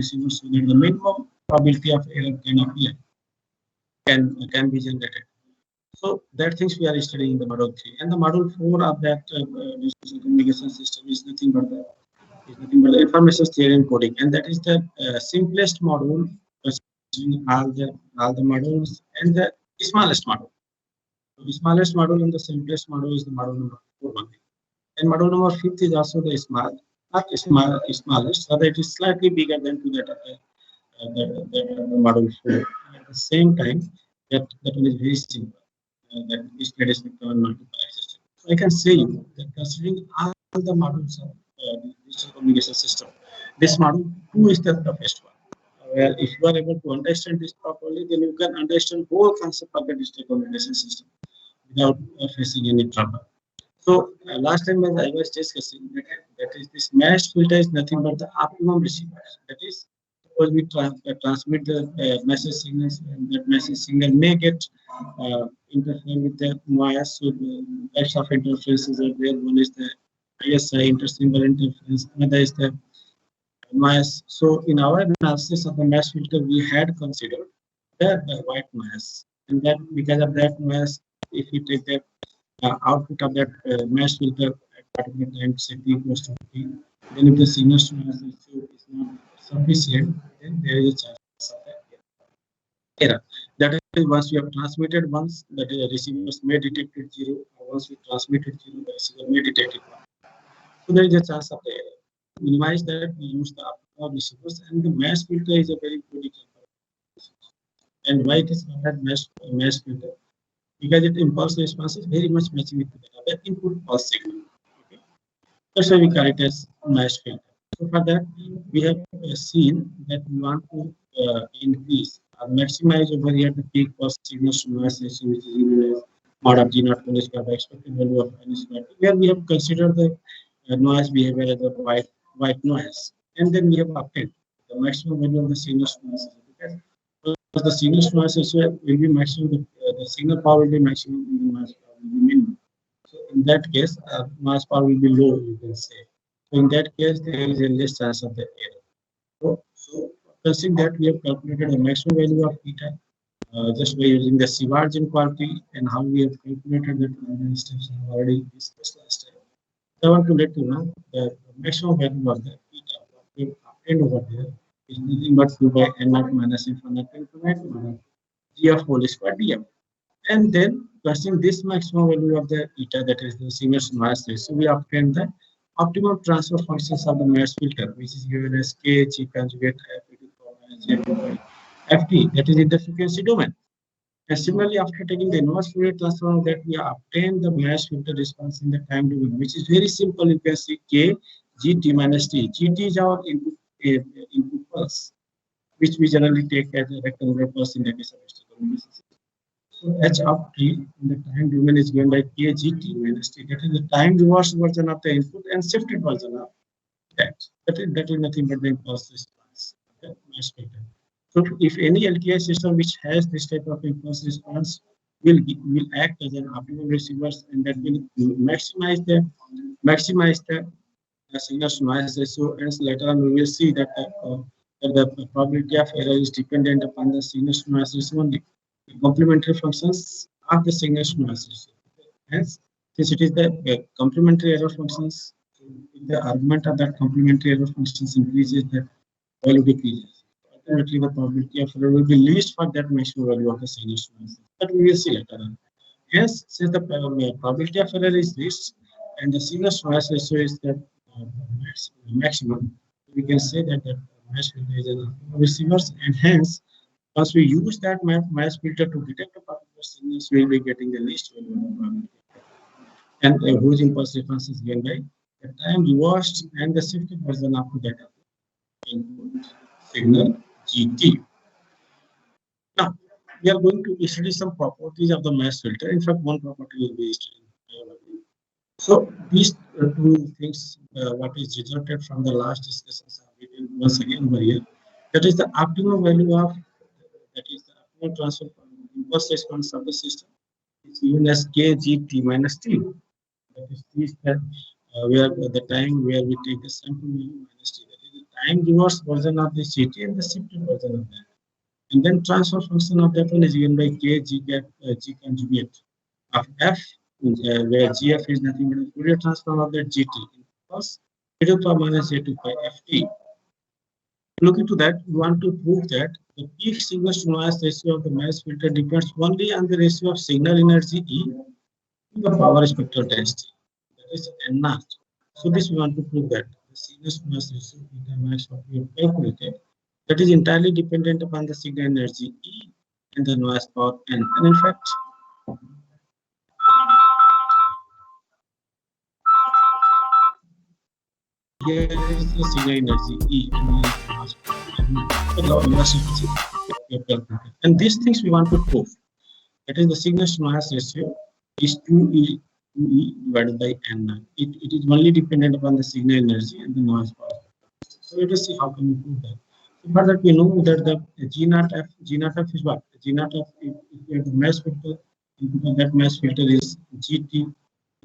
receiver so that the minimum probability of error can appear, can be generated. So that things we are studying in the module 3. And the module 4 of that digital communication system is nothing but the information theory and coding, and that is the simplest module considering all the modules and the smallest module. So the smallest module and the simplest module is the module number 4 only. And module number 5 is also the small, not smallest, so that it is slightly bigger than to that of the module 4. At the same time, that one is very simple. That is predictable multiplier system. So I can say you that considering all the modules of digital communication system, this module 2 is the toughest one. Where if you are able to understand this properly, then you can understand whole concept of the digital communication system without facing any trouble. So last time as I was discussing that is this mesh filter is nothing but the optimum receiver. That is, suppose we transmit the message signals, and that message signal may get interfere with the noise. So the types of interferences are there. One is the ISI intersymbol interference. Another is the noise. So in our analysis of the mesh filter, we had considered the white noise, and that because of that noise, if you take the output of that mesh filter at particular time, say t equals to t, then if the signal to noise ratio is not sufficient, then there is a chance of that error. That is, once we have transmitted once, that the receivers may detect it zero, or once we transmitted zero, the receiver may detect it one. So there is a chance of the error. To minimize that, we use the optimal receivers, and the mesh filter is a very good example. And why it is called as mesh filter? Because it impulse response is very much matching with the other input pulse signal. Okay? That's why we call it as mesh filter. So for that, we have seen that we want to increase or maximize over here the peak pulse signal to noise ratio, which is given as mod of G naught one square by expected value of n square. Where we have considered the noise behavior as a white noise, and then we have obtained the maximum value of the signal to noise ratio. Because the signal to noise ratio will be maximum, the signal power will be maximum, and the noise power will be minimum. So in that case, noise power will be low, you can say. So in that case, there is a less chance of the error. So considering that we have calculated the maximum value of theta just by using the Sievert inequality, and how we have calculated that in steps I have already discussed last time. I want to let you know that the maximum value of the theta what we have obtained over there is nothing but 2 by n naught minus infinite infinite minus g of whole square dm. And then considering this maximum value of the eta, that is the signal to noise ratio, we obtain the optimum transfer functions of the mesh filter, which is given as k g conjugate f e to the power minus j by ft, that is in the frequency domain. And similarly, after taking the inverse Fourier transform, that we obtain the mesh filter response in the time domain, which is very simple. You can see k gt minus t. Gt is our input pulse, which we generally take as a rectangular pulse in the case of communication system. So h of t in the time domain is given by k gt minus t. That is the time reverse version of the input and shifted version of that. That is nothing but the impulse response. Okay, mesh filter. So if any LTI system which has this type of impulse response will act as an optimal receiver, and that will maximize the signal to noise ratio. And later on we will see that the probability of error is dependent upon the signal to noise ratio only. The complementary functions of the signal to noise ratio. Hence, since it is the complementary error functions, if the argument of that complementary error functions increases, the value decreases. Ultimately, the probability of error will be least for that maximum value of the signal to noise ratio. But we will see later on. Hence, since the probability of error is least and the signal to noise ratio is the maximum, we can say that the mesh filter is an optimal receivers, and hence, once we use that mesh filter to detect a particular signals, we will be getting the least value of the probability. And whose impulse response is given by the time reversed and the shifted version of that input signal GT. Now, we are going to study some properties of the mesh filter. In fact, one property will be studying. So these two things, what is resulted from the last discussions, are written once again over here. That is the optimum value of, that is the optimal transfer impulse response of the system. It's given as kgt minus t. That is this that where the time where we take the sample value minus t. That is the time reverse version of the GT and the shifted version of that. And then transfer function of that one is given by K G get G conjugate of F, where GF is nothing but the Fourier transform of that GT plus e to the power minus j to pi ft. Look into that, we want to prove that the peak signal to noise ratio of the mass filter depends only on the ratio of signal energy E to the power spectral density. That is NR. So this we want to prove that the signal to noise ratio with the mass what we have calculated, that is entirely dependent upon the signal energy E and the noise power N. And in fact, here is the signal energy E and here is the noise power N. And these things we want to prove. That is the signal to noise ratio is 2E divided by N. It is only dependent upon the signal energy and the noise power. So let us see how can we prove that. So for that we know that the G naught F is what? G naught F, if we have the mass filter, input of that mass filter is GT.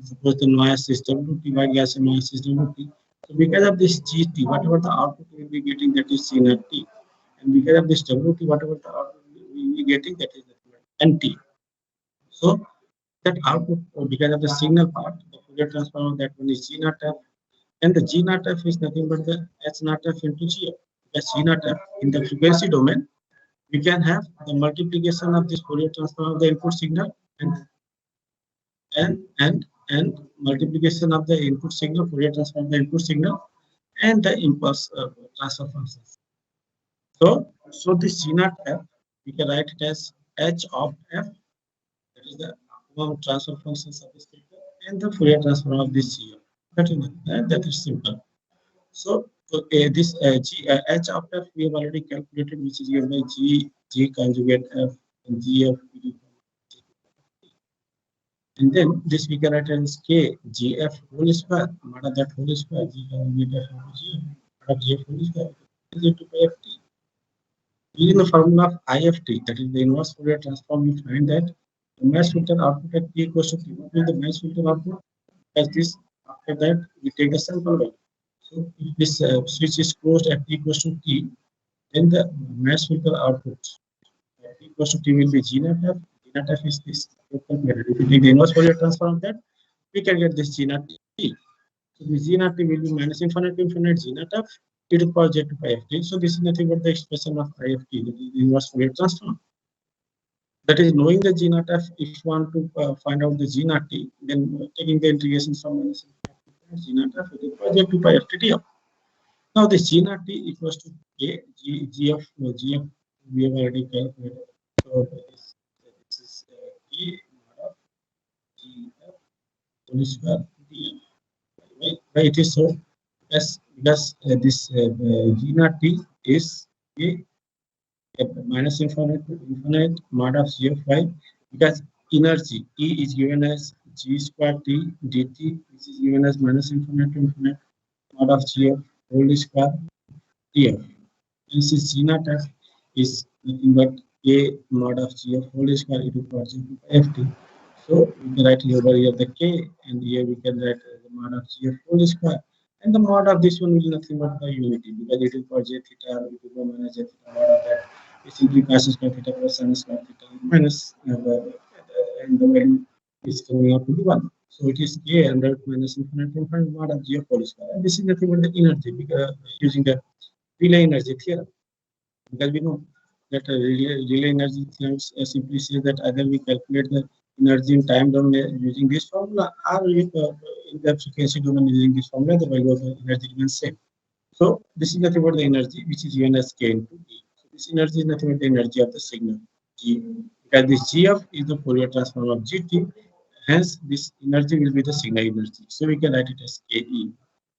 Suppose the noise is WT, white gas and noise is WT. So because of this GT, whatever the output we will be getting, that is C naught T. And because of this WT, whatever the output we will be getting, that is NT. So that output, because of the signal part, the Fourier transform of that one is G naught F, and the G naught F is nothing but the H naught F into G F. Because G naught F in the frequency domain, we can have the multiplication of this Fourier transform of the input signal and multiplication of the input signal, Fourier transform of the input signal, and the impulse transfer functions. So this G naught F, we can write it as H of F, that is the transfer functions of this filter, and the Fourier transform of this GF. That is simple. So this H of F we have already calculated, which is given by G conjugate F and GF. And then this we can write as K GF whole square, mod of that whole square, G conjugate F into GF, mod of GF whole square is into pi FT. Using the formula of IFT, that is the inverse Fourier transform, we find that the mass filter output at T equals to T. What will the mass filter output? As this, after that, we take the sample value. So if this switch is closed at T equals to T, then the mass filter output at T equals to T will be G naught F. G naught F is this total period. If we take the inverse Fourier transform of that, we can get this G naught T. So the G naught T will be minus infinite to infinite G naught F e to the power j to pi ft. So this is nothing but the expression of IFT, that is the inverse Fourier transform. That is knowing the G naught F. If you want to find out the G naught T, then taking the integration from minus G naught F e to the power j to pi ft T. Now this G naught T equals to K GF we have already calculated. So this is K mod of GF whole square df. Why it is so? Because this G naught T is K minus infinite to infinite mod of GF5, because energy E is given as G square T dt, which is given as minus infinite to infinite mod of GF whole square df. And since G naught F is nothing but A mod of GF whole square e to the power j to ft. So we can write over here the K, and here we can write the mod of GF whole square. And the mod of this one will nothing but the unity, because it is for j theta e to the minus j theta mod of that. It simply cos square theta plus sin square theta minus and the value is coming out to be 1. So it is K under minus infinite to infinite mod of GF whole square. And this is nothing but the energy, because using the relay energy theorem, because we know that relay energy theorem simply says that either we calculate the energy in time domain using this formula, or in the frequency domain using this formula, the value of the energy remains same. So this is nothing but the energy, which is given as K into E. So this energy is nothing but the energy of the signal G, because this GF is the Fourier transform of GT. Hence, this energy will be the signal energy. So we can write it as KE.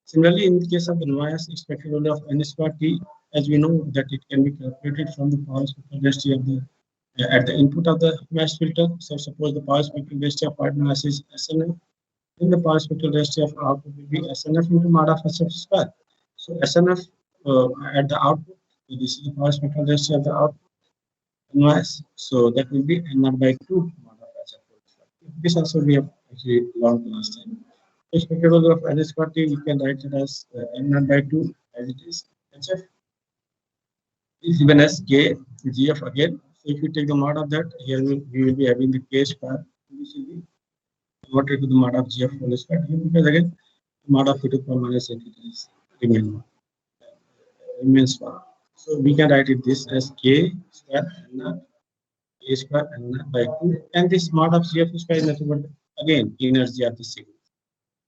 Similarly, in the case of the noise expected value of n square T, as we know that it can be calculated from the power spectral density of the at the input of the mass filter. So suppose the power spectral density of part mass is SNF, then the power spectral density of output will be SNF into mod of SF square. So SNF at the output, so this is the power spectral density of the output noise. So that will be n naught by 2 mod of SF square. This also we have actually learned last time. Expected value of n square T, we can write it as n naught by 2 as it is. HF is given as K GF again. So if you take the mod of that, here we will be having the K square. This will be converted to the mod of GF whole square here, because again mod of e to the power minus n theta is remains 1. So we can write it this as K square n A square n by 2, and this mod of GF square is nothing but again energy of the signal.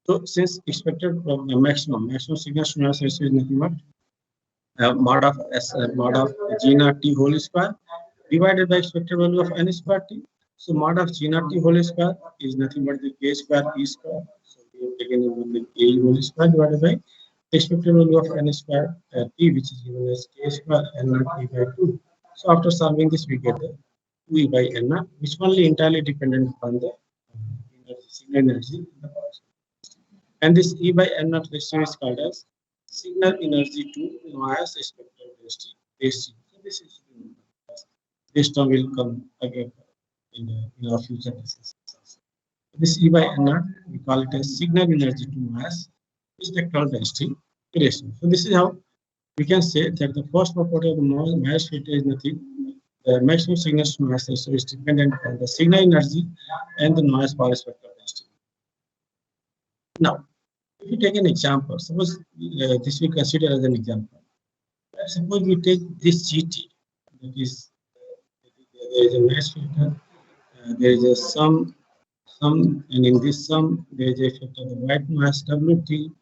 So since expected maximum signal to noise ratio is nothing but mod of mod of G naught T whole square divided by expected value of n square T. So mod of G naught T whole square is nothing but the K square E square. So we have taken the K whole square divided by expected value of n square T, which is given as K square n naught T by 2. So after solving this, we get the 2 E by n naught, which only entirely dependent upon the signal energy in the power. And this E by n naught ratio is called as signal energy to noise spectral density. So this term will come again in our future discussions. This E by n naught, we call it as signal energy to noise spectral density ratio. So this is how we can say that the first property of the noise filter is nothing. The maximum signal to noise ratio is dependent on the signal energy and the noise power spectral density. Now, if you take an example, suppose this we consider as an example. Suppose we take this GT, that is, there is a noise filter, there is a sum, and in this sum, there is a filter of the white noise WT,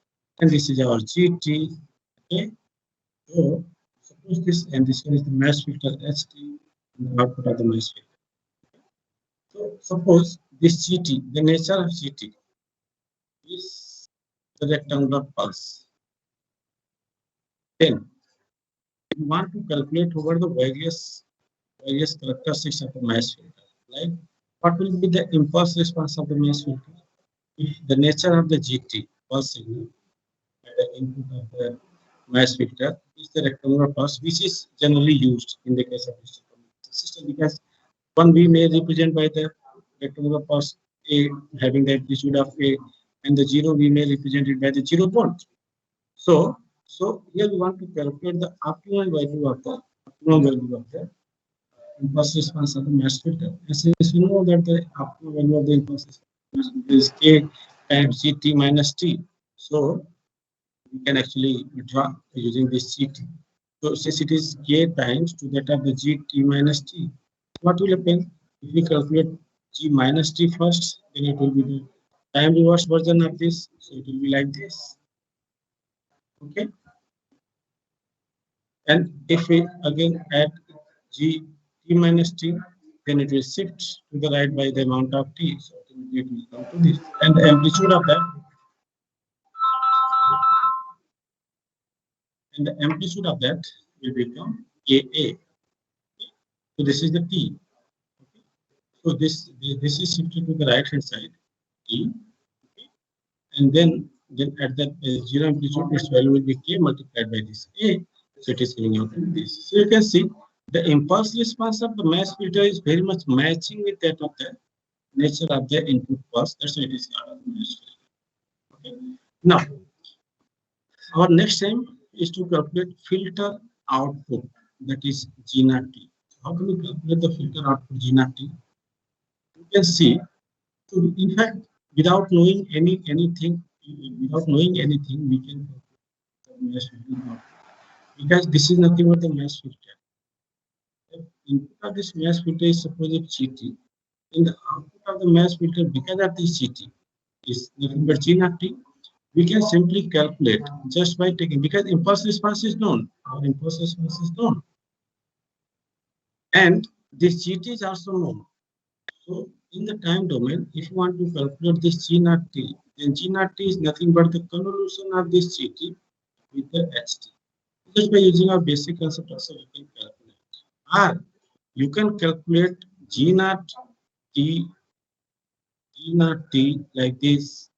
and this is our GT. Okay, so suppose this, and this one is the noise filter HT, and the output of the noise filter. So suppose this GT, the nature of GT is the rectangular pulse. Then we want to calculate over the various characteristics of the noise filter. Like what will be the impulse response of the noise filter? If the nature of the GT pulse signal at the input of the noise filter is the rectangular pulse, which is generally used in the case of digital system, because one we may represent by the rectangular pulse A having the amplitude of A, and the 0 we may represent it by the 0 volt. So here we want to calculate the optimal value of the impulse response of the mass filter. And since we know that the optimal value of the impulse response is K times Ct minus T, so we can actually draw using this Ct. So since it is K times to that of the Gt minus T, what will happen if we calculate G minus T first? Then it will be the time reverse version of this. So it will be like this. Okay. And if we again add G T minus T, then it will shift to the right by the amount of T. So it will come to this. And the amplitude of that, will become AA. So this is the T. So this is shifted to the right hand side, T. And then at that 0 amplitude, its value will be K multiplied by this A. So it is giving out this. So you can see the impulse response of the mass filter is very much matching with that of the nature of the input pulse. That's why it is called mass filter. Okay. Now, our next aim is to calculate filter output, that is G naught T. How can we calculate the filter output G naught T? You can see, so in fact, without knowing anything, we can calculate the mass filter output, because this is nothing but the mass filter. Input of this mass filter is supposed GT. In the output of the mass filter, because of this GT is nothing but G naught T, we can simply calculate just by taking, because impulse response is known. Our impulse response is known. And this GT is also known. So in the time domain, if you want to calculate this G naught T, then G naught T is nothing but the convolution of this GT with the HT. Just by using our basic concept also you can calculate. Or you can calculate G naught T like this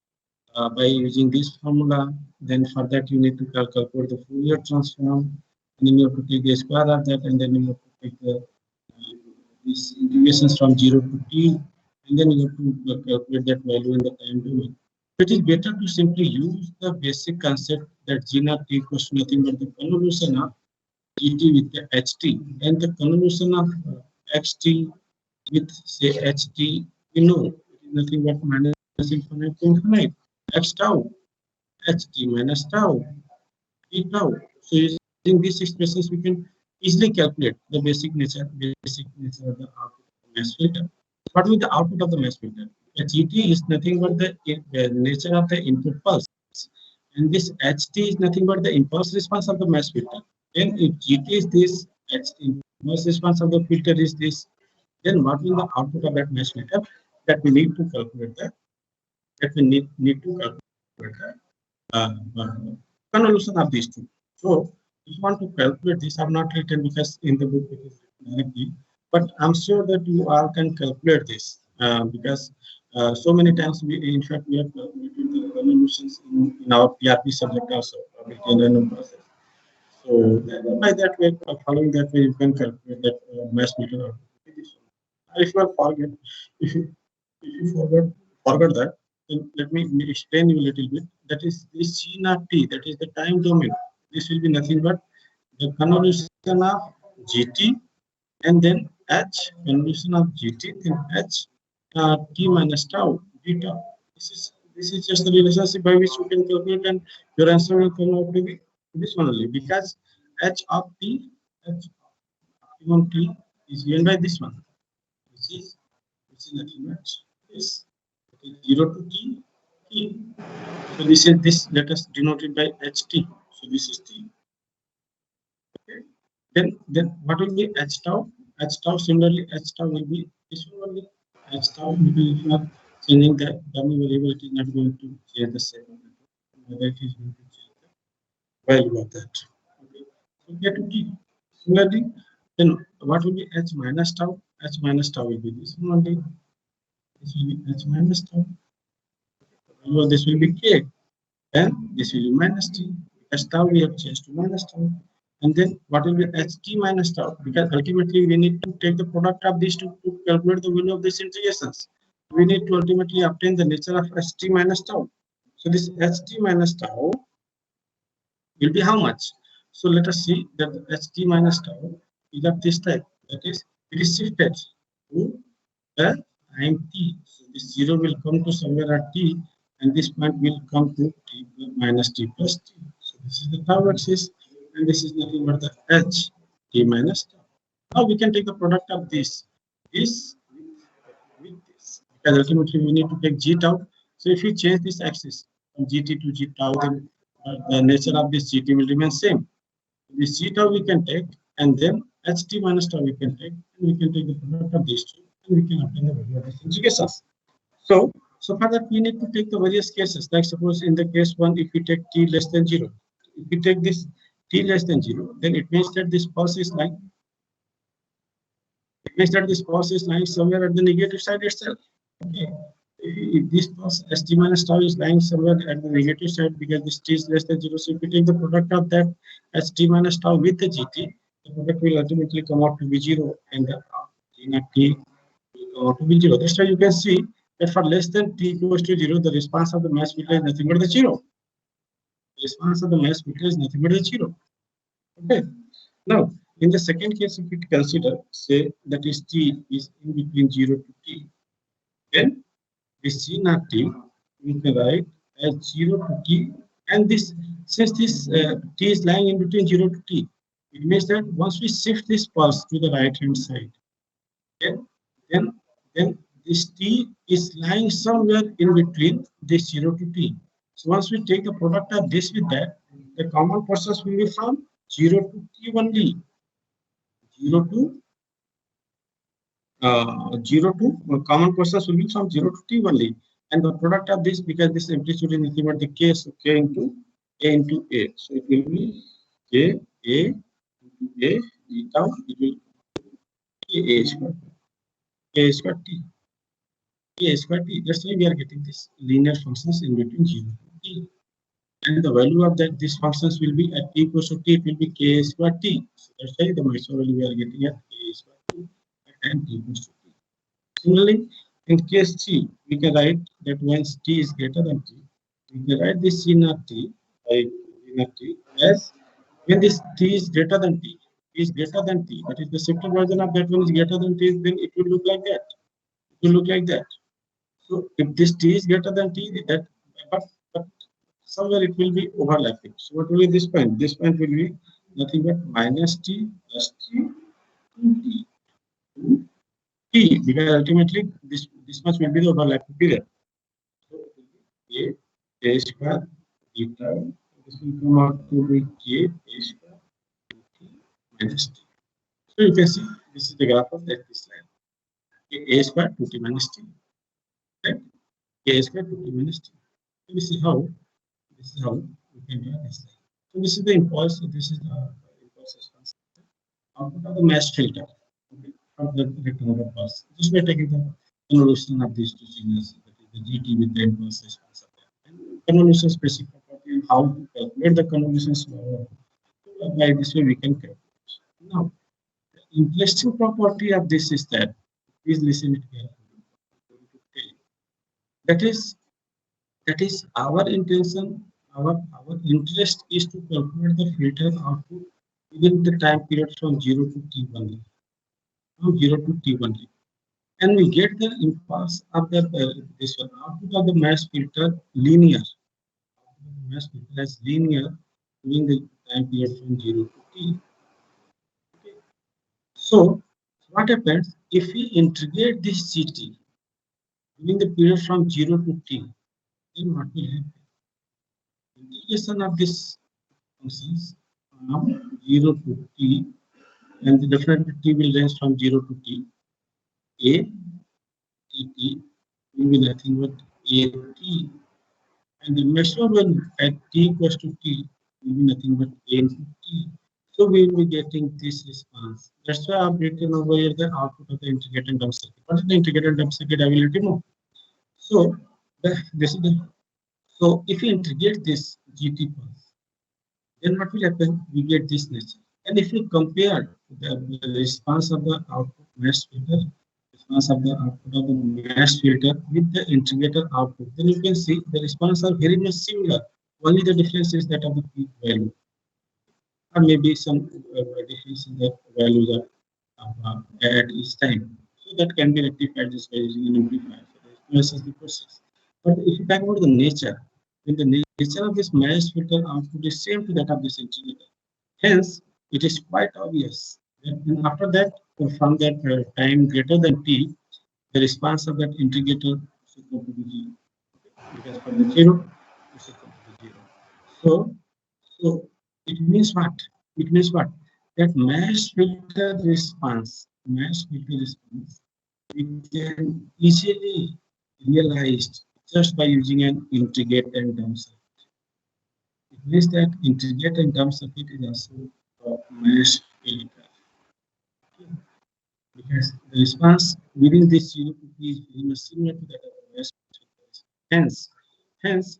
by using this formula. Then for that you need to calculate the Fourier transform, and then you have to take the square of that, and then you have to take the these integrations from 0 to T, and then you have to calculate that value in the time domain. It is better to simply use the basic concept that G naught T equals to nothing but the convolution of GT with the HT, and the convolution of XT with say HT, you know, it is nothing but minus infinite to infinite. X tau, HT minus tau, T tau. So using these expressions, we can easily calculate the basic nature of the output of the mass filter. What will the output of the mass filter? A GT is nothing but the nature of the input pulse, and this HT is nothing but the impulse response of the mass filter. Then if GT is this, HT impulse response of the filter is this, then what will the output of that mass filter that we need to calculate that we need to calculate uh, uh, convolution of these two. So if you want to calculate this, I've not written because in the book it is written directly, but I'm sure that you all can calculate this because so many times we, in fact, we have calculated the convolutions in our PRP subject also, probability and random process. So by that way, following that way, you can calculate that mass meter output. If you are forget, if you if you forgot that, then let me explain you a little bit. That is this G naught T, that is the time domain. This will be nothing but the convolution of GT and then H convolution of GT, then H T minus tau d tau. This is just the relationship by which you can calculate, and your answer will come out to be this one only, because H of T, H optimum T is given by this one, which is nothing but this. It is 0 to T. So this is this. Let us denote it by HT. So this is T. Okay. Then what will be H tau? H tau, similarly H tau will be this one only. H tau, because if you are changing the dummy variable, it is not going to change the same. Whether it is going to change the value of that. Okay. So get to T. Similarly, then what will be H minus tau? H minus tau will be this one only. This will be H minus tau. This will be K. And this will be minus T. As tau we have changed to minus tau. And then what will be HT minus tau? Because ultimately we need to take the product of these two to calculate the value of these integrations. We need to ultimately obtain the nature of HT minus tau. So this HT minus tau will be how much? So let us see that the HT minus tau is of this type. That is, it is shifted to the time t. So this 0 will come to somewhere at t, and this point will come to t minus t plus t. So this is the tau axis, and this is nothing but the h t minus tau. Now we can take the product of this with this, because ultimately we need to take g tau. So if you change this axis from gt to g tau, then the nature of this gt will remain same. This g tau we can take, and then ht minus tau we can take, and we can take the product of these two, and we can obtain the value of these integrations. So for that we need to take the various cases. Like suppose in the case one, if we take t less than 0, if we take this t less than 0, then it means that this pulse is lying. It means that this pulse is lying somewhere at the negative side itself. Okay. If this pulse st minus tau is lying somewhere at the negative side, because this t is less than 0, so if we take the product of that st minus tau with the gt, the product will ultimately come out to be 0, and the t naught t will come out to be 0. That's why you can see that for less than t equals to 0, the response of the mass filter is nothing but the 0. The response of the mass filter is nothing but the 0. Okay. Now, in the second case, if we consider, say that is t is in between 0 to t, then this G naught T we can write as 0 to T, and this, since this T is lying in between 0 to T, it means that once we shift this pulse to the right hand side, then then then this T is lying somewhere in between this 0 to T. So once we take the product of this with that, the common process will be from 0 to T only. 0 to 0 to common process will be from 0 to t only, and the product of this, because this amplitude is nothing but the k, so k into a, so it will be k a into a d tau, it will be a square t, that's why we are getting this linear functions in between 0 to t, and the value of that these functions will be at t equals to t, it will be k square t. So that's why the maximum value we are getting at k square t at time t equals to t. Similarly, in case T, we can write that when T is greater than T, We can write this C naught T by V naught T as when this T is greater than T, is greater than T, that is the shifted version of that one is greater than T, then it will look like that. It will look like that. So if this T is greater than T, that but somewhere it will be overlapping. So what will be this point? This point will be nothing but minus T plus T to T to T, because ultimately this much will be the overlapping period. So it will be A square beta. This will come out to be K A square T minus T. So you can see this is the graph of that this line. A square 2T minus T. Right? A square 2T minus T. So this is how we can draw this line. So this is the impulse. This is the impulse response. Output of the mesh filter. Okay, from the rectangular pulse. Just by taking the convolution of these two signals, that is the GT with the impulse response of that. And convolution specific property and how to calculate the convolution slower. So by this way we can calculate. Now, the interesting property of this is that, please listen it carefully. That is that is our intention, our interest is to calculate the filter output within the time period from 0 to t only, from 0 to t only, and we get the impulse of the this one output of the mass filter linear, mass filter as linear during the time period from 0 to t. Okay. So what happens if we integrate this gt during the period from 0 to t? Then what will happen? Integration of this functions from 0 to t, and the definitely t will range from 0 to t. A t will be nothing but a t, and the maximum when at t equals to t will be nothing but a into t. So we will be getting this response. That's why I've written over here the output of the integrated dump circuit. What is the integrated dump circuit? I will let you know. So this is the, so if you integrate this GT pulse, then what will happen? We get this nature. And if we compare the response of the output mesh filter, response of the output of the mesh filter with the integrator output, then you can see the response are very much similar. Only the difference is that of the peak value, or maybe some difference in the values of at each time. So that can be rectified just by using an amplifier. So this is the process. But if you talk about the nature, then the nature of this mesh filter output is same to that of this integrator. Hence, it is quite obvious that after that, from that time greater than t, the response of that integrator is equal to be 0. Because from the 0, this is equal to 0. So, so it means what? It means what? That mass filter response, we can easily realized just by using an integrate and dump circuit. It means that integrate and dump circuit is also a mesh filter. Okay. Because the response within this unit is very much similar to that of the mesh filters. Hence,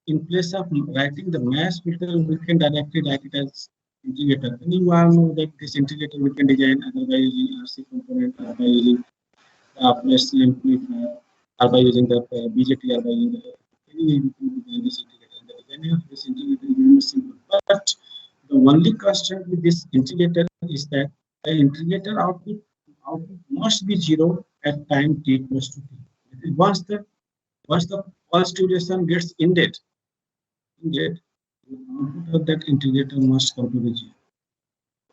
in place of writing the mesh filter, we can directly write it as integrator. And you all know that this integrator we can design either by using RC component or by using plus amplifier or by using the BJT or by using the any way we can design this integrator. The design of this integrator is very much simple. But the only constraint with this integrator is that the integrator output must be zero at time t equals to t. Once the pulse duration gets ended, the output of that integrator must come to the zero.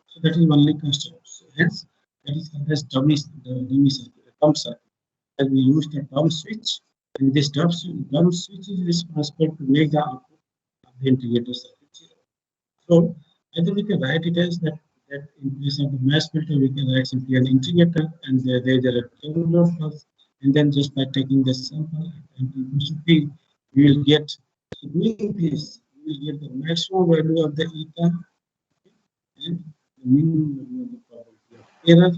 So that is only constraint. So hence, that is called as dummy circuit, dump circuit. And we use the dump switch, and this dump switch is responsible to make the output of the integrator circuit zero. So either we can write it as that in place of the mass filter, we can write simply an integrator, and there is a rectangular pulse, and then just by taking the sample and equals to p, we will get, so doing this, we will get the maximum value of the eta and the minimum value of the probability of error,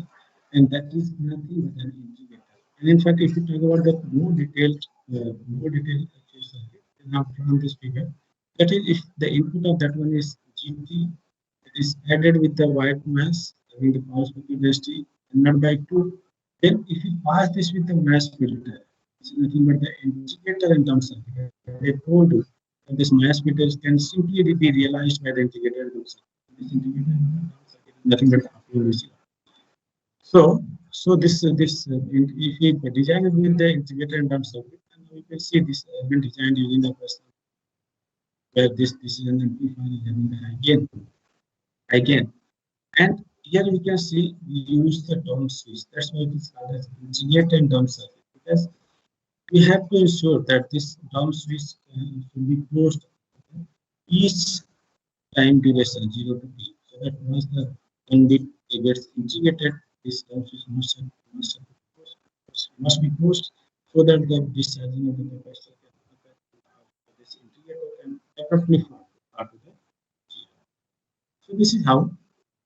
and that is nothing but an integrator. And in fact, if you talk about the more detailed circuit, then I've drawn this figure. That is, if the input of that one is GT, it is added with the white mass having the power spectral density and not by 2. Then, if you pass this with the mass filter, it's nothing but the integrator in terms of, I told you this mass filters can simply be realized by the integrated circuit. This integrated circuit is nothing but APM. If we design it with the integrated and circuit, and we can see this has been designed using the person where this decision amplifier is having the high gain. And here we can see we use the down switch. That's why it is called as integrated down circuit, because we have to ensure that this down switch should be closed each time duration 0 to t, so that once the conduit gets integrated, this down switch must be closed so that the discharging of the capacitor can occur. This integrator can perfectly flow out to the zero. So this is how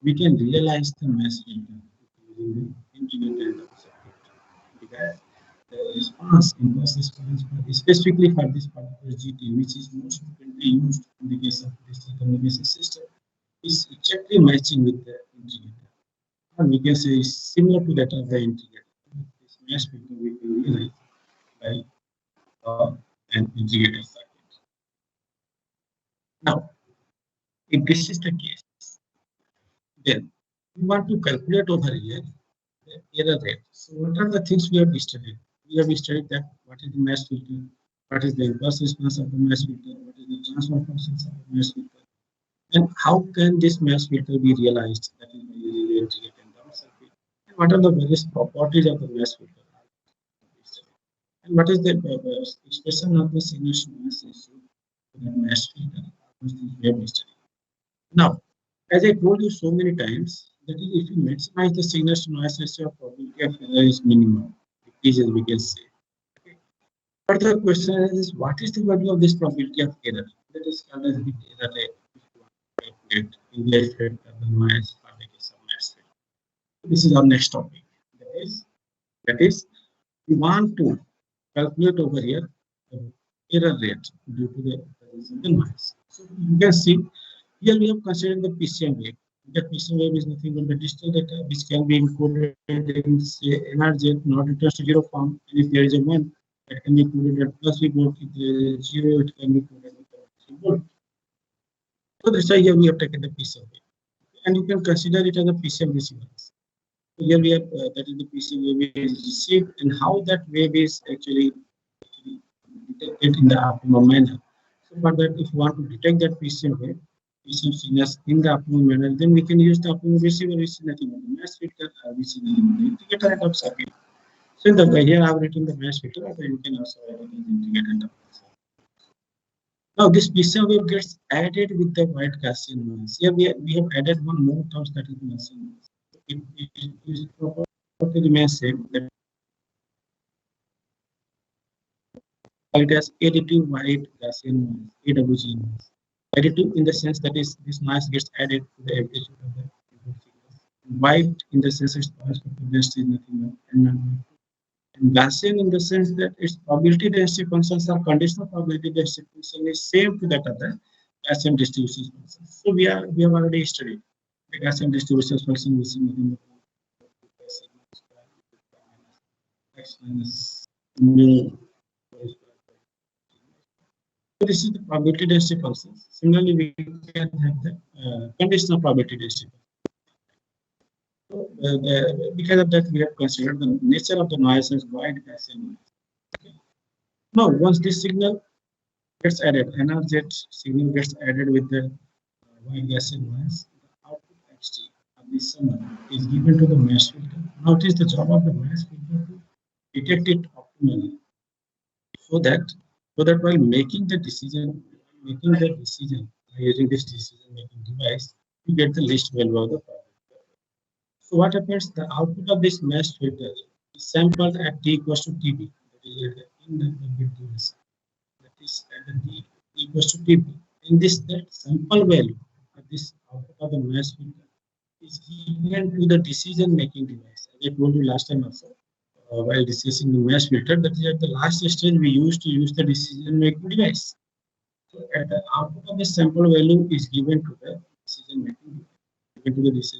we can realize the mass filter using the integrated circuit, because the impulse response specifically for this particular GT, which is most frequently used in the case of digital communication system, is exactly matching with the integrator. And we can say is similar to that of the integrator. This mass filter we can realize by an integrated circuit. Now, if this is the case, then we want to calculate over here the error rate. So what are the things we have studied? We have studied that what is the mass filter, what is the impulse response of the mass filter, what is the transfer functions of the mass filter, and how can this mass filter be realized, that is by using the integrated down circuit, and what are the various properties of the mass filter, and what is the expression of the signal noise ratio for the mass filter. Those things we have studied. Now, as I told you so many times, that is, if you maximize the signal to noise ratio, probability of error is minimum. Decreases, we can say. Okay. But the question is, what is the value of this probability of error? That is called as bit error rate. Calculate in the effect of the noise for the case of mass filter. This is our next topic. That is, we want to calculate over here the error rate due to the presence of the noise. So you can see here we have considered the PCM wave. The PCM wave is nothing but the digital data which can be encoded in say NRZ not returns to zero form. And if there is a 1, that can be encoded at plus V volt. If there is 0, it can be encoded with 3 volt. So that's why here we have taken the PCM wave. And you can consider it as a PCM receiver. So here we have that is the PCM wave is received, and how that wave is actually detected in the optimum manner. So for that, if you want to detect that PCM wave, PCM signals in the optimum manner, then we can use the optimum receiver, which is nothing but the mass filter, which is the integrator and of circuit. So in the way here I have written the mass filter, but you can also write it as integrator and of circuit. Now this PCM wave gets added with the white Gaussian noise. Here we have added one more term, that is the Gaussian noise. It is properly remains same. That it has additive white Gaussian noise, AWG noise. Additive in the sense that is this noise gets added to the amplitude of the input signals. White in the sense its noise density is nothing but n. And Gaussian in the sense that its probability density functions are conditional probability density function is same to that of the Gaussian distribution function. So we have already studied the Gaussian distribution function, which is nothing but x minus mu. So this is the probability density function. Similarly, we can have the conditional probability density. So, because of that, we have considered the nature of the noise as wide Gaussian noise. Okay. Now, once this signal gets added, NRZ signal gets added with the wide Gaussian noise, the output XT of this summon is given to the mass filter. Now, it is the job of the mass filter to detect it optimally, so that while making the decision by using this decision making device, you get the least value of the problem. So what happens? The output of this mesh filter is sampled at t equals to tb, that is at the end of the bit duration. That is at the t equals to tb. In this, that sample value of this output of the mesh filter is given to the decision making device. As I told you last time also, while discussing the mesh filter, that is at the last stage we used to use the decision making device. So at the output of the sample value is given to the decision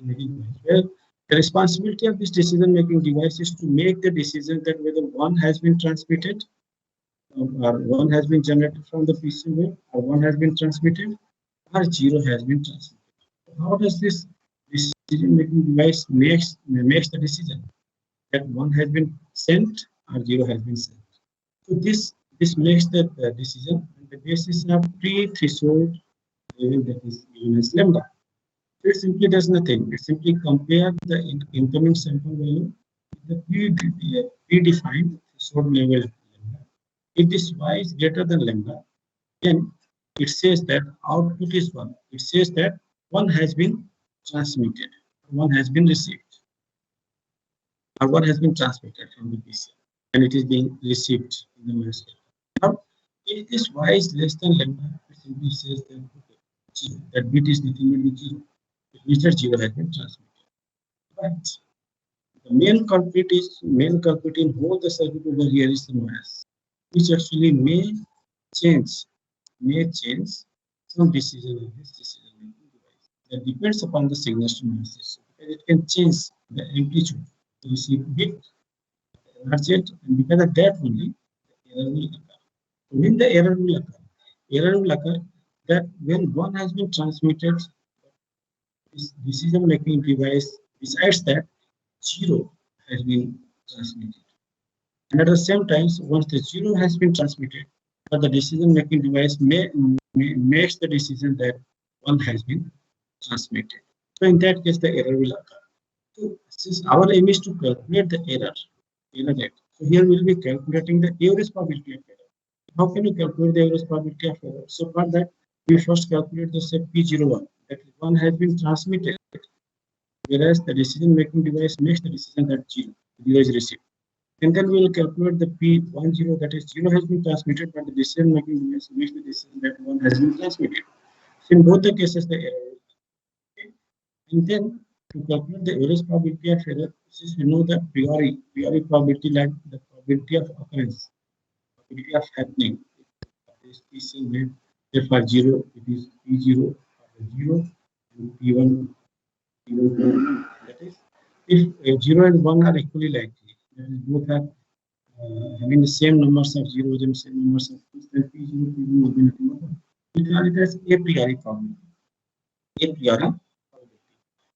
making device, where the responsibility of this decision making device is to make the decision that whether 1 has been transmitted or 1 has been generated from the PC wave, or 1 has been transmitted, or 0 has been transmitted. How does this decision making device makes the decision that 1 has been sent or 0 has been sent? So this makes the decision on the basis of pre-threshold level that is given as lambda. So it simply does nothing. It simply compares the incoming sample value with the predefined threshold level lambda. If this y is greater than lambda, then it says that output is 1. It says that 1 has been transmitted, 1 has been received, or 1 has been transmitted from the PC, and it is being received in the mass data. Now, if this y is less than lambda, it simply says that okay, that bit is nothing but 0. It means that 0 has been transmitted. But the main culprit in whole the circuit over here is the noise, which actually may change some decision of this decision making device. That depends upon the signals to noise ratio, because it can change the amplitude to receive bit energy, and because of that only the error will occur. When the error will occur that when 1 has been transmitted, this decision making device besides that 0 has been transmitted. And at the same time, once the 0 has been transmitted, the decision making device makes the decision that 1 has been transmitted. So in that case, the error will occur. So since our aim is to calculate the error rate, so here we will be calculating the average probability of error. How can we calculate the average probability of error? So for that, we first calculate the say P01, that 1 has been transmitted, whereas the decision making device makes the decision that 0 is received. And then we will calculate the P10, that is 0 has been transmitted, but the decision making device makes the decision that 1 has been transmitted. So in both the cases, the error will okay. And then to calculate the average probability of error, since we know the priori probability, like the probability of occurrence, probability of happening, is made therefore 0, it is P0 0 and P1. That is, if 0 and 1 are equally likely, that is both are having the same numbers of zeros and same numbers of ones, then P0, P1 will be nothing but 1. We call it as a priori probability. A priori probability.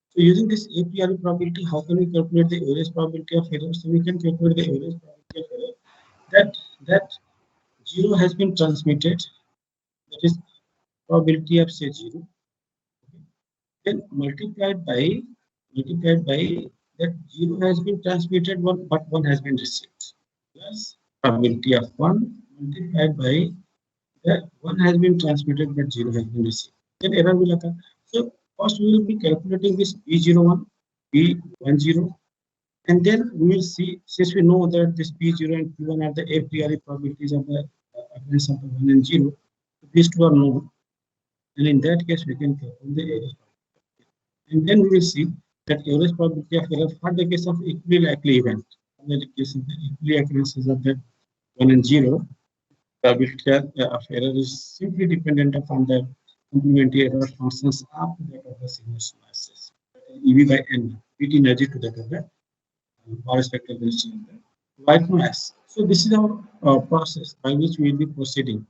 So using this a priori probability, how can we calculate the average probability of error? So we can calculate the average probability of error that 0 has been transmitted, that is probability of say 0, then multiplied by that 0 has been transmitted, but 1 has been received, plus probability of 1 multiplied by that 1 has been transmitted but 0 has been received. Then error will occur. So first we will be calculating this P01, P10, and then we will see, since we know that this P0 and P1 are the a priori probabilities of the occurrence of the 1 and 0, these two are known, and in that case we can calculate the error. And then we will see that average probability of error for the case of equally likely event. In the case of the equally occurrences of that 1 and 0, probability of error is simply dependent upon the complementary error functions up to that of the signal masses. EV by N, PT energy to that of the power spectral density of the white mass. So this is our process by which we will be proceeding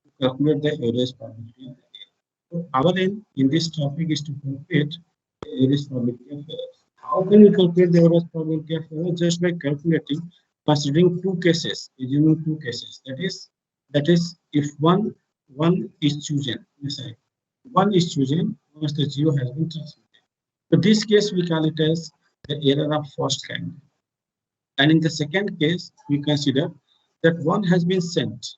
to calculate the average probability of error. So our aim in this topic is to calculate the average probability of error. How can we calculate the average probability of error? Just by calculating, considering two cases, assuming two cases. That is, if one is chosen, sorry, one is chosen once the 0 has been transmitted. So this case we call it as the error of first kind. And in the second case, we consider that 1 has been sent.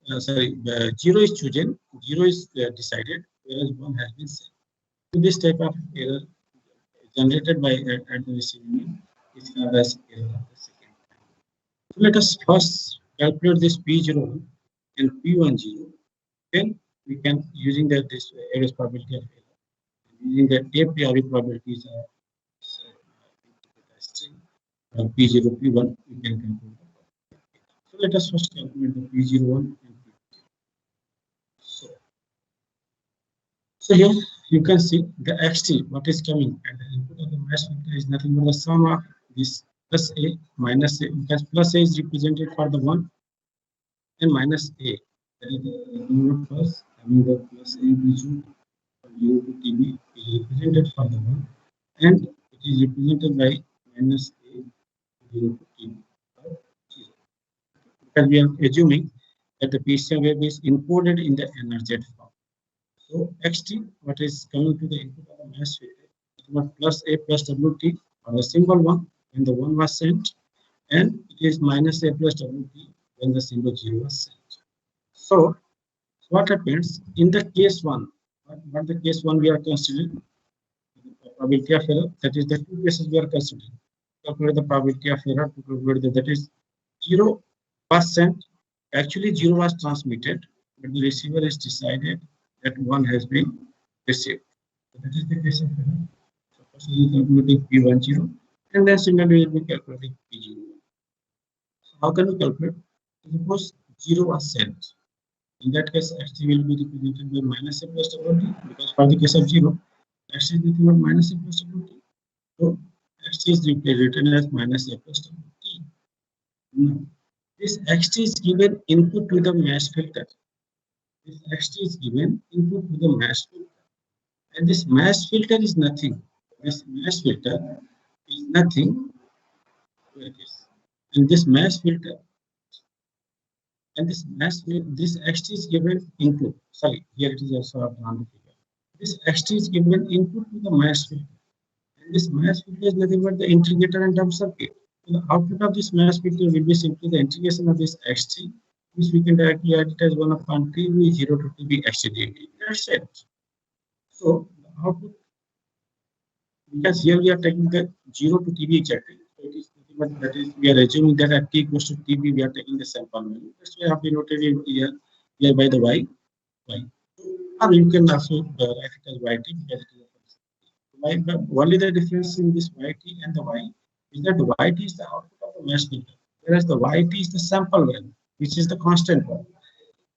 0 is chosen, 0 is decided, whereas 1 has been sent. So this type of error generated by at the receiving end is called as error of the second kind. So let us first calculate this P01 and P10. Then we can, using this average probability of error, using the a priori probabilities of string P0, P1, we can calculate. So let us first calculate the P01 and P0. So here you can see the xt, what is coming at the input of the mass vector is nothing but the sum of this plus a minus a, because plus a is represented for the 1, and minus a. That is the number plus having the plus a result 0 to TB is represented for the one, and it is represented by minus a 0 to TB. Because we are assuming that the PCM wave is encoded in the NRZ form. So xt, what is coming to the input of the mass filter, it was plus a plus wt or the symbol one when the one was sent, and it is minus a plus wt when the symbol 0 was sent. So what happens in the case one? What the case one we are considering? The probability of error. That is the two cases we are considering. Calculate the probability of error to calculate that is 0 was sent. Actually, 0 was transmitted, but the receiver has decided that 1 has been received. So that is the case of error. So first we will calculate P10, and then similarly we will be calculating P0. So how can we calculate? Suppose 0 was sent. In that case, xt will be represented by minus a plus wt, because for the case of 0, xt is nothing but minus a plus wt. So xt is written as minus a plus wt. Now, this xt is given input to the mass filter. This xt is given input to the mass filter. And this mass filter is nothing. This mass filter is nothing. Where it is. And this mass filter and this xt is given input. Sorry, here it is also a round figure. This xt is given input to the mass filter. And this mass filter is nothing but the integrator and dump circuit. So the output of this mass filter will be simply the integration of this xt, which we can directly write it as 1 upon tv 0 to tb xt dt. That's it. So the output, because here we are taking the 0 to tb exactly. So it is nothing but that is we are assuming that at t equals to tb we are taking the sample value. That's why I have been noted here by the y. Or you can also write it as yt because it is a function. But only the difference in this yt and the y is that the yt is the output of the mass filter, whereas the yt is the sample value, which is the constant one,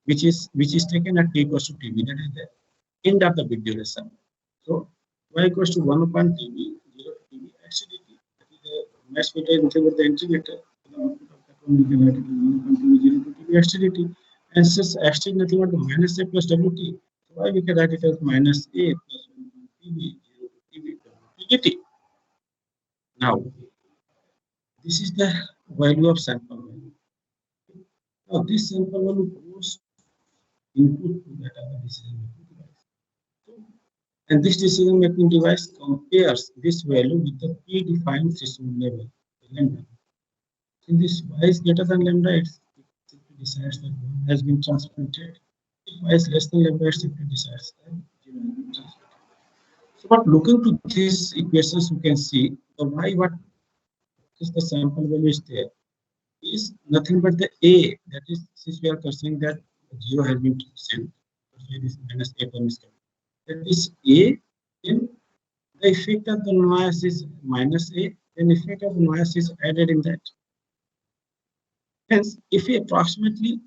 which is taken at t equals to tb. That is the end of the bit duration. So y equals to 1 upon tb 0 to tb xdt. That is the mass filter is nothing but the integrator. The output of that one we can write it as 1 upon tb 0 to tb xdt. And since xt is nothing but the minus a plus wt, so why we can write it as minus a plus 1 upon tb 0 to tb wt dt. Now this is the value of sample value. Now this sample value goes input to that other decision making device. And this decision making device compares this value with the predefined threshold level, lambda. Since this y is greater than lambda, it simply decides that 1 has been transmitted. If y is less than lambda, it simply decides that 0 has been transmitted. So, but looking to these equations, you can see the y, what is the sample value is there, is nothing but the a. That is, since we are considering that 0 has been sent, this minus a term is coming. That is a, then the effect of the noise is minus a, then effect of the noise is added in that. Hence, if we approximately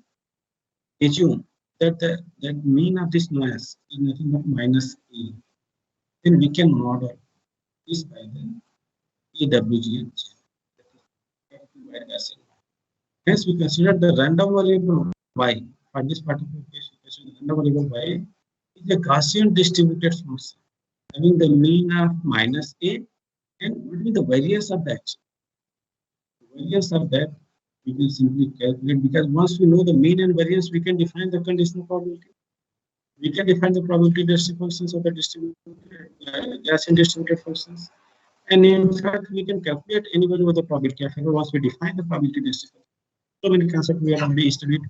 assume that the mean of this noise is nothing but minus a, then we can model this by the AWGN. Hence, we consider the random variable y. For this particular case, we consider the random variable y is a Gaussian distributed function having the mean of minus a, and what will be the variance of that? The variance of that we will simply calculate, because once we know the mean and variance, we can define the conditional probability. We can define the probability density functions of the distributed Gaussian distributed functions, and in fact, we can calculate any value of the probability of error once we define the probability density function. So many concepts we have already studied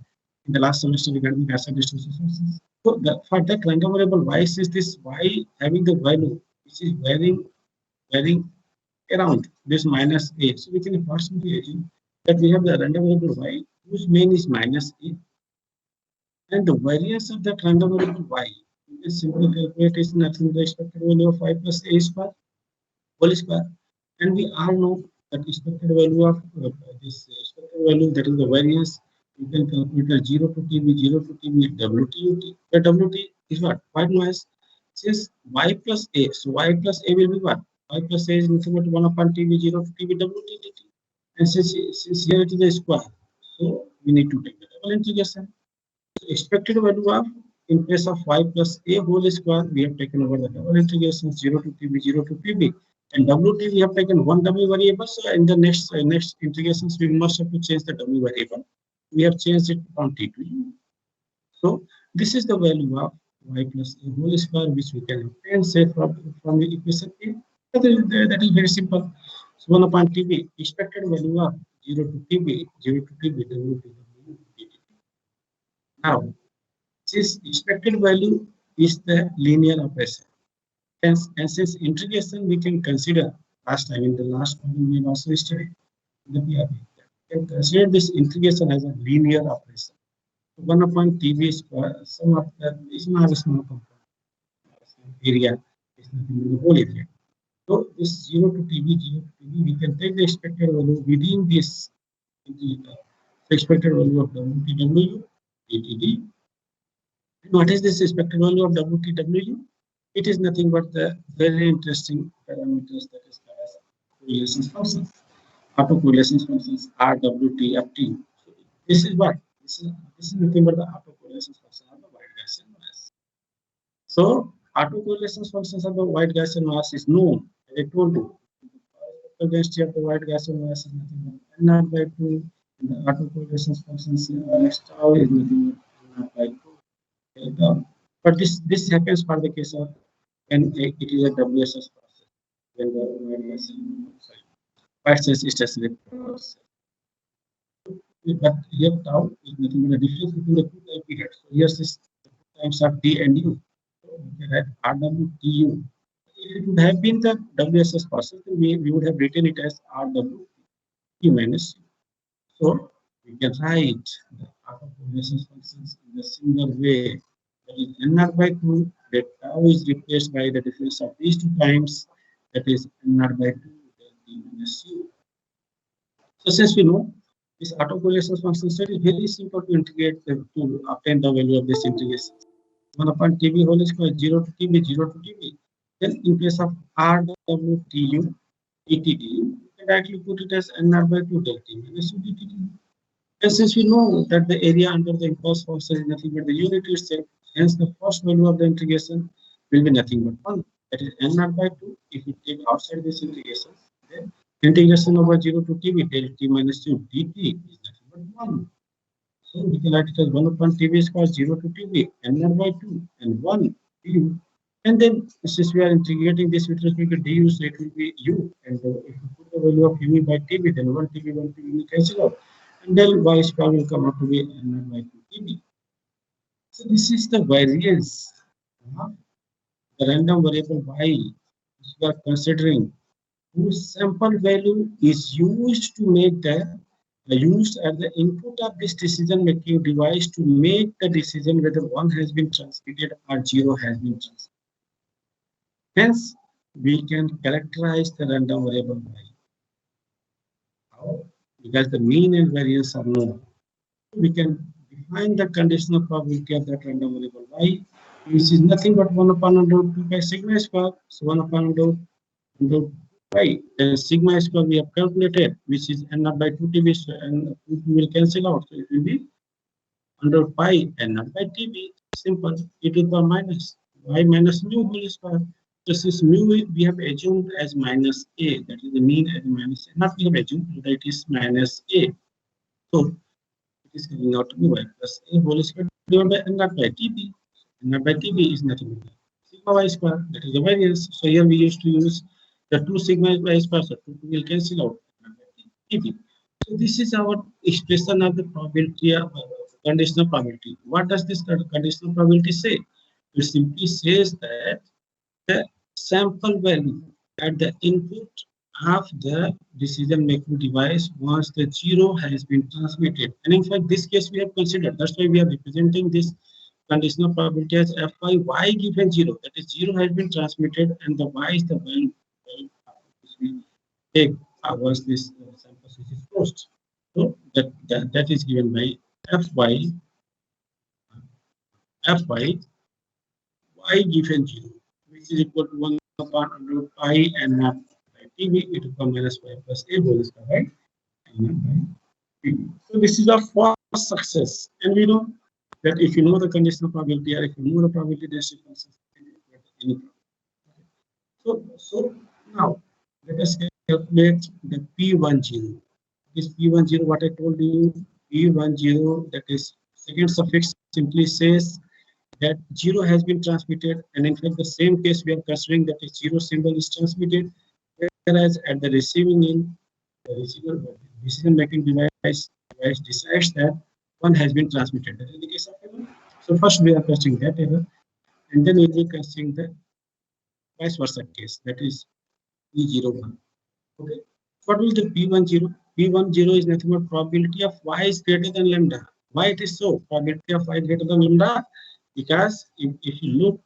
in the last semester regarding Gaussian distribution functions. So for that random variable y is this y having the value which is varying around this minus a. So we can approximately assume that we have the random variable y whose mean is minus a, and the variance of that random variable y, we can simply calculate is nothing but the expected value of y plus a square whole square. And we all know that expected value of this expected value, that is the variance, you can calculate as 0 to tb 0 to tb wt. The wt is what? White noise. Since y plus a, so y plus a will be what? Y plus a is nothing but 1 upon tb 0 to tb wt dt. And since here it is a square, so we need to take the integration. So expected value of in place of y plus a whole square, we have taken over the double integration 0 to tb, 0 to tb, and wt we have taken one w variable. So in the next integrations, we must have to change the w variable. We have changed it from t to u. So this is the value of y plus a whole square, which we can obtain say from the equation A. That is very simple. So 1 upon tb, expected value of 0 to tb, 0 to tb, w to w dt. Now, this expected value is the linear operation. And since integration we can consider last time in the last module we also studied the PRB. We can consider this integration as a linear operation. 1 upon tb square, sum of that is not a small component. Area is nothing but the whole area. So this 0 to tb, 0 to tb, we can take the expected value within this integrator. So expected value of WTW, DTD. What is this expected value of WTW? It is nothing but the very interesting parameters that is called as correlations functions. Autocorrelation functions RWT up T. So this is what? This is nothing but the autocorrelation function of the wide Gaussian mass. So autocorrelation functions of the wide Gaussian mass is known. As I told you, the density of the wide Gaussian mass is nothing but n naught by 2. And the autocorrelation functions next tau is nothing but n naught by 2. But this happens for the case of when it is a WSS process, when the wide Gaussian, wide stationary process. But here tau is nothing but the difference between the two time periods. So here is the times of t and u. So we can write RWTU. If it would have been the WSS process, then we would have written it as RWT minus u. So we can write the autocorrelation functions in a similar way. That is n naught by 2, that tau is replaced by the difference of these two times, that is n naught by 2 t minus u. So since we know this autocorrelation function set is very simple to integrate to obtain the value of this integration. 1 upon tb whole square 0 to tb, 0 to tb. Then in place of RWTU DTD, you can directly put it as n naught by 2 del t minus u DTD. And since we know that the area under the impulse function is nothing but the unit itself, hence the first value of the integration will be nothing but 1. That is n naught by 2. If we take outside this integration, then integration over 0 to tb del t minus u dt is nothing but 1. So we can write it as 1 upon tb square 0 to tb n naught by 2 and 1 du. And then since we are integrating this with respect to du, so it will be u. And if you put the value of u by tb, then 1 tb, 1 tb will cancel out. And then y square will come out to be n naught by 2 tb. So this is the variance of the random variable y which we are considering, whose sample value is used to make the used as the input of this decision making device to make the decision whether 1 has been transmitted or 0 has been transmitted. Hence, we can characterize the random variable y. How? Because the mean and variance are known. We can define the conditional probability of that random variable y, which is nothing but 1 upon under 2 by sigma square. So 1 upon under y. Then sigma square we have calculated, which is n naught by 2 tb, and 2 will cancel out. So it will be under pi n naught by tb. Simple. E to the power minus y minus mu whole square. So since mu we have assumed as minus a, that is the mean as minus a. Not we have assumed that it is minus a. So it is coming out to be y plus a whole square divided by n naught by tb. N naught by tb is nothing but sigma y square. That is the variance. So here we used to use the 2 sigma y square, so 2 will cancel out. tb. So this is our expression of the probability of conditional probability. What does this conditional probability say? It simply says that the sample value at the input of the decision making device once the 0 has been transmitted. And in fact, this case we have considered. That's why we are representing this conditional probability as f by y given 0. That is 0 has been transmitted and the y is the value which we take once this sample is closed. So that is given by fy y given 0, which is equal to 1 upon under pi n naught by tb e to the power minus y plus a whole square by n naught by tb. So this is the success. And we know that if you know the conditional probability or if you know the probability density functions, you can calculate any problem. So now let us calculate the P10. This P10, what I told you, P10, that is second suffix simply says that 0 has been transmitted, and in fact the same case we are considering that a 0 symbol is transmitted, whereas at the receiving end, the receiver decision making device decides that 1 has been transmitted. That is the case of error. So first we are considering that error, and then we will considering the vice versa case, that is P01. Okay. What will the P10? P10 is nothing but probability of y is greater than lambda. Why it is so? Probability of y greater than lambda, because if you look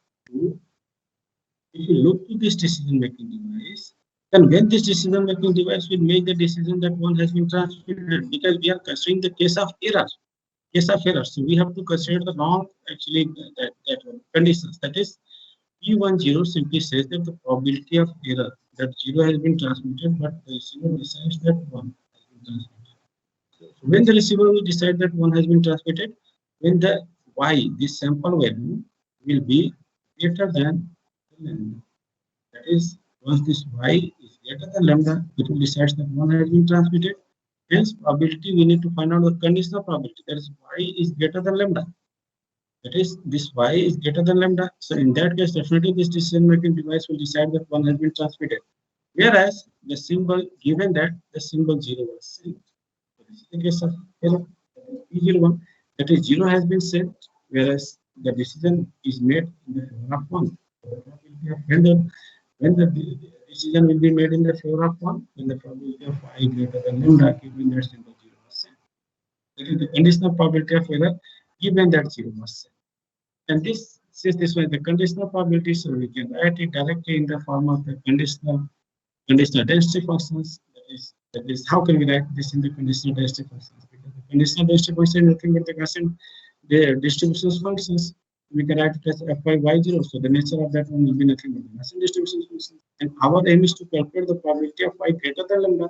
to this decision making device, then when this decision making device will make the decision that 1 has been transmitted, because we are considering the case of error. So we have to consider the wrong actually that conditions. That is P10 simply says that the probability of error that 0 has been transmitted, but the receiver decides that 1 has been transmitted. So when the receiver will decide that 1 has been transmitted, when the y, this sample value, will be greater than lambda. That is, once this y is greater than lambda, it will decide that 1 has been transmitted. Hence, probability, we need to find out the conditional probability. That is, y is greater than lambda. That is, this y is greater than lambda. So in that case, definitely this decision-making device will decide that 1 has been transmitted. Whereas the symbol, given that the symbol 0 was sent. So this is the case of error. P01, that is 0 has been sent, whereas the decision is made in the favor of 1. So the probability of when the decision will be made in the favor of 1, when the probability of y greater than lambda, given that symbol 0 was sent. That is the conditional probability of error given that 0 was sent. And this says this way, the conditional probability, so we can write it directly in the form of the conditional density functions. That is how can we write this in the conditional density functions? Because the conditional density function is nothing but the constant the distribution functions. We can write it as fy y0. So the nature of that one will be nothing but the constant distribution function. And our aim is to calculate the probability of y greater than lambda.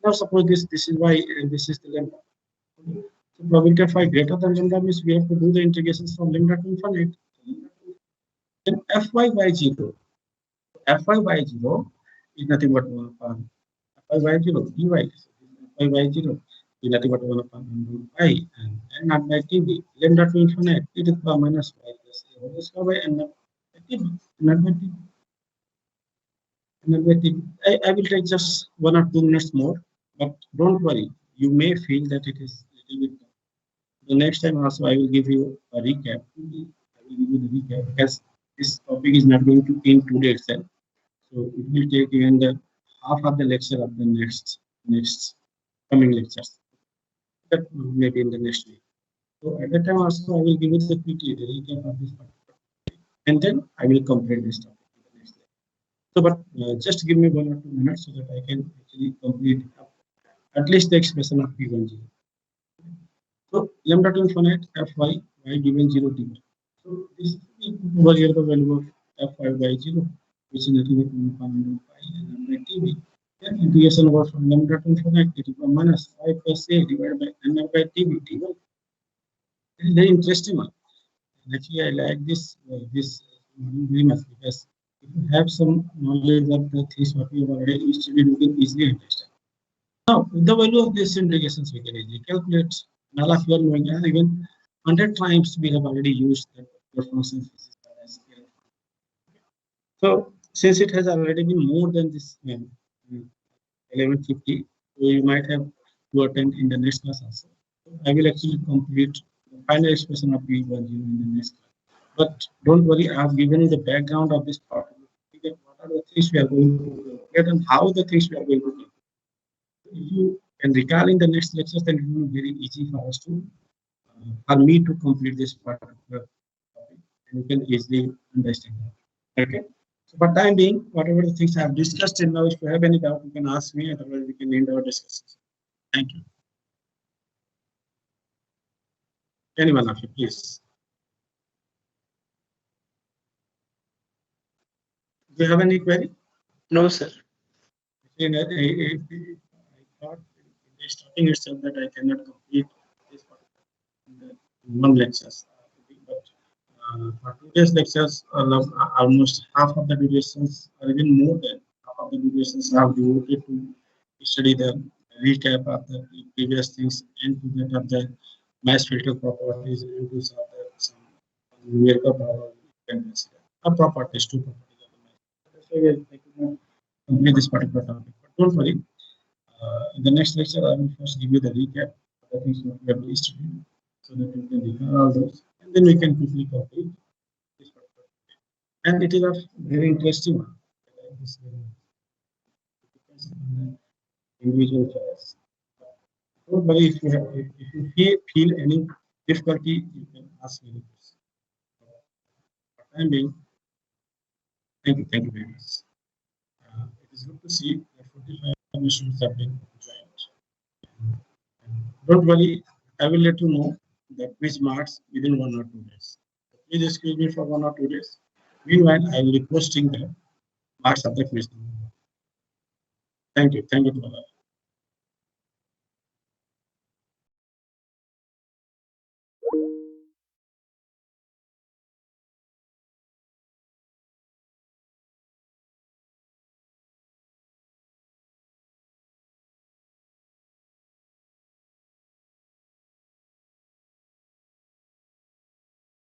Now suppose this is y and this is the lambda. Okay. So probability of y greater than lambda means we have to do the integrations from lambda to infinite. Then fy y0 is nothing but 1 upon fy y0 dy. Fy y0 is nothing but 1 upon I and n naught by tb. Lambda to infinite e to the power minus y plus a whole square by n naught by tb. I will take just 1 or 2 minutes more, but don't worry. You may feel that it is a little bit. The next time also I will give you a recap. I will give you the recap because this topic is not going to end today itself. So it will take even the half of the lecture of the next coming lectures. That maybe in the next week. So at that time also I will give you the quickly the recap of this particular topic, and then I will complete this topic in the next lecture. So, but just give me 1 or 2 minutes so that I can actually complete at least the expression of P10. So lambda to infinite fy y given 0 t. So this is over here the value of fy y0, which is nothing but 1 upon pi and by tb. Then integration over from lambda to infinite e to the power minus y plus a divided by n by tb. T1. It is very interesting one. And actually, I like this module very much because if you have some knowledge of the things what you have already studied, you can easily understand. Now, the value of these integrations we can easily calculate. All of you are knowing, and even 100 times we have already used the functions. So, since it has already been more than this 1150, so you might have to attend in the next class also. I will actually complete the final expression of P10 in the next class. But don't worry, I have given you the background of this topic. What are the things we are going to get and how the things we are going to do. If you can recall in the next lectures, then it will be very easy for us to, for me to complete this particular topic, and you can easily understand that. Okay. So for time being, whatever the things I have discussed till now, if you have any doubt, you can ask me, otherwise we can end our discussion. Thank you. Anyone of you, please. Do you have any query? No, sir. I thought in the starting itself that I cannot complete this part. one lectures. But for today's lectures, almost half of the durations, or even more than half of the durations, are devoted to study the recap of the previous things and to that of the mass filter properties and to some numerical power you can consider. Properties, two properties of the mass filter. That's why I could not complete this particular topic. But don't worry, in the next lecture, I will first give you the recap of the things what we have studied so that you can recall all those and then we can quickly complete this particular. And it is a very interesting one. I like this very much. It depends on the individual choice. Don't worry if you feel any difficulty, you can ask me the question. For the time being, thank you very much. It is good to see that 45 students have been joined. Don't worry, I will let you know the quiz marks within 1 or 2 days. Please excuse me for 1 or 2 days. Meanwhile, I will be posting the marks of the quiz. Thank you. Thank you to all.